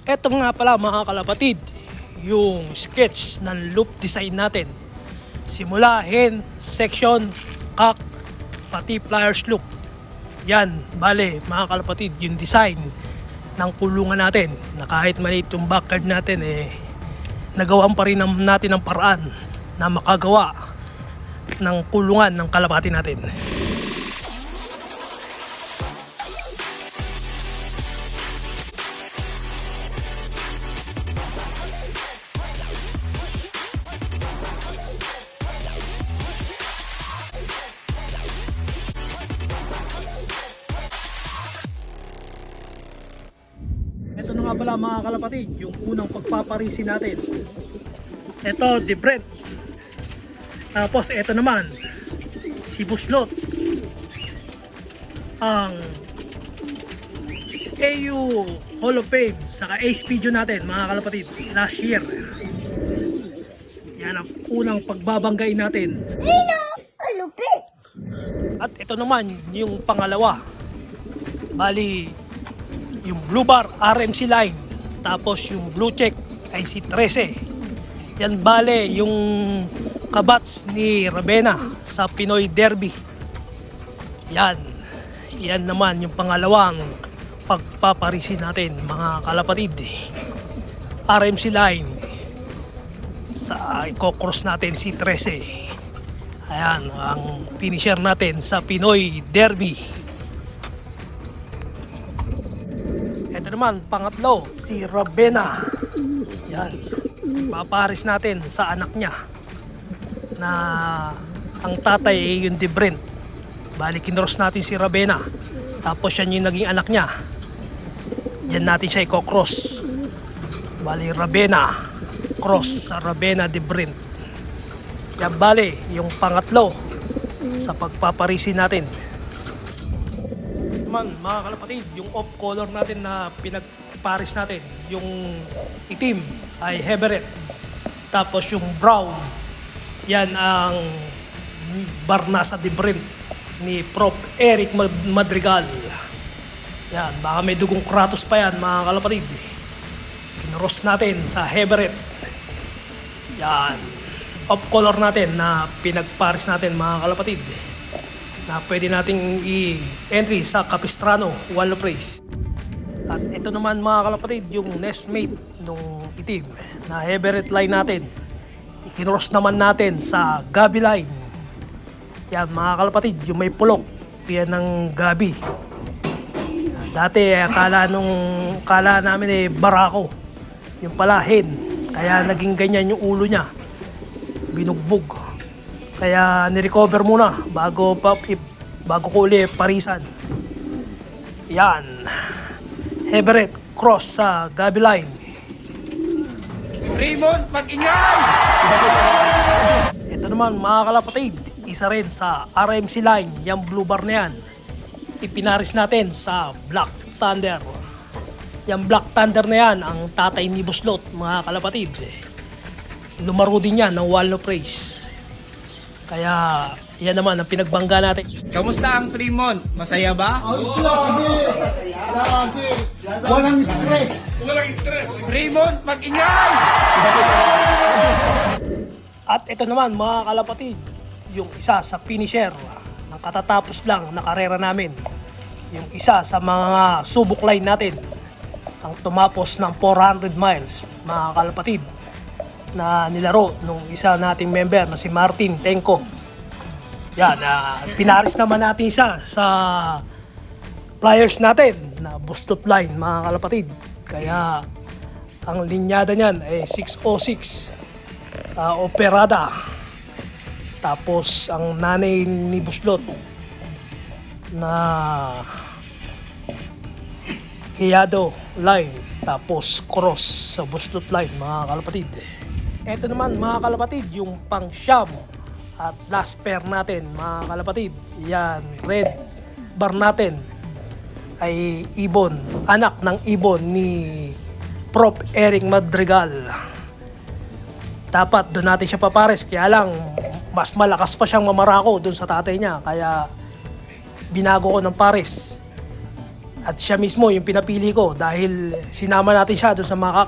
Eto nga pala mga kalapatid, yung sketch ng loop design natin. Simula hen, section, cock, pati pliers loop. Yan, bale mga kalapatid, yung design ng kulungan natin na kahit maliit yung backyard natin nagawan pa rin natin ng paraan na makagawa ng kulungan ng kalapati natin. Ito na nga pala mga kalapatid, yung unang pagpaparisi natin. Ito, Debrent. Tapos ito naman, si Buslot. Ang AU Hall of Fame, saka Ace Video natin mga kalapatid, last year. Yan ang unang pagbabanggain natin. At ito naman yung pangalawa. Bali, yung blue bar RMC line, tapos yung blue check ay si 13. Yan bale yung kabats ni Ravenna sa Pinoy Derby. Yan naman yung pangalawang pagpaparisi natin mga kalapatid. RMC line sa i-cross natin si 13. Ayan ang finisher natin sa Pinoy Derby. Ito naman, pangatlo, si Ravenna. Yan. Paparis natin sa anak niya na ang tatay ay yung Debrent. Bali, kinross natin si Ravenna. Tapos yan yung naging anak niya. Yan natin siya i-cross. Bali, Ravenna. Cross sa Ravenna Debrent. Yan bali, yung pangatlo sa pagpaparisi natin. Mga kalapatid, yung off color natin na pinagparis natin, yung itim ay heavy red, tapos yung brown yan ang Barnasa Debrent ni Prof. Eric Madrigal. Yan, baka may dugong Kratos pa yan mga kalapatid. Kinross natin sa heavy red. Yan, off color natin na pinagparis natin mga kalapatid, na pwede nating i-entry sa Capistrano Wall of Praise. At ito naman mga kalapatid, yung nestmate nung itim na heavy red line natin. Ikinross naman natin sa Gabi line. Yan mga kalapatid, yung may pulok, yan ng Gabi. Dati akala namin barako, yung pala hen, kaya naging ganyan yung ulo niya, binugbog. Kaya nirecover muna bago ko uli parisan. Yan, heavy red cross sa Gabi line. Raymond, mag-ingay! Ito naman mga kalapatid, isa rin sa RMC line, yung blue bar na yan. Ipinaris natin sa Black Thunder. Yung Black Thunder na yan, ang tatay ni Buslot mga kalapatid. Lumaro din yan ng Wall of Praise. Kaya yan naman ang pinagbangga natin. Kamusta ang Fremont? Masaya ba? Lagi. Walang stress. Fremont, mag-ingay! At ito naman mga kalapatid, yung isa sa finisher ng katatapos lang na karera namin. Yung isa sa mga subok line natin, ang tumapos ng 400 miles mga kalapatid, na nilaro nung isa nating member na si Martin Tenko. Yan, pinaris naman natin siya sa pliers natin na bustot line mga kalapatid. Kaya ang linyada niyan ay 606 operada. Tapos ang nanay ni Buslot na hiyado line, tapos cross sa Buslot line mga kalapatid. Ito naman mga kalapatid, yung pang siyam at last pair natin mga kalapatid. Yan, red bar natin ay ibon, anak ng ibon ni Prof. Eric Madrigal. Dapat doon natin siya papares, kaya lang mas malakas pa siyang mamarako doon sa tatay niya, kaya binago ko ng pares. At siya mismo yung pinapili ko dahil sinama natin siya doon sa mga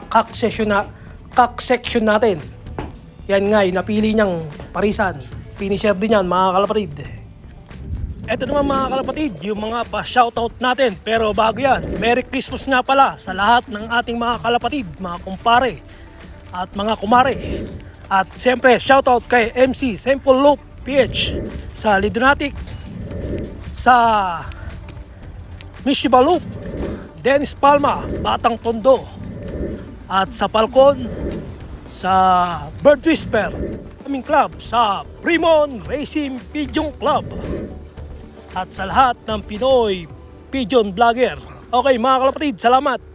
kak-section natin. Yan nga, yung napili niyang parisan. Finisher din yan mga kalapatid. Eto naman mga kalapatid, yung mga pa-shoutout natin. Pero bago yan, Merry Christmas nga pala sa lahat ng ating mga kalapatid, mga kumpare at mga kumare. At siyempre, shoutout kay MC Simple Loop PH sa Lidonatic, sa Mishiba Loop, Dennis Palma, Batang Tondo, at sa Falcon, sa Bird Whisper, aming club sa Primon Racing Pigeon Club, at sa lahat ng Pinoy Pigeon Vlogger. Okay mga kalapatid, salamat!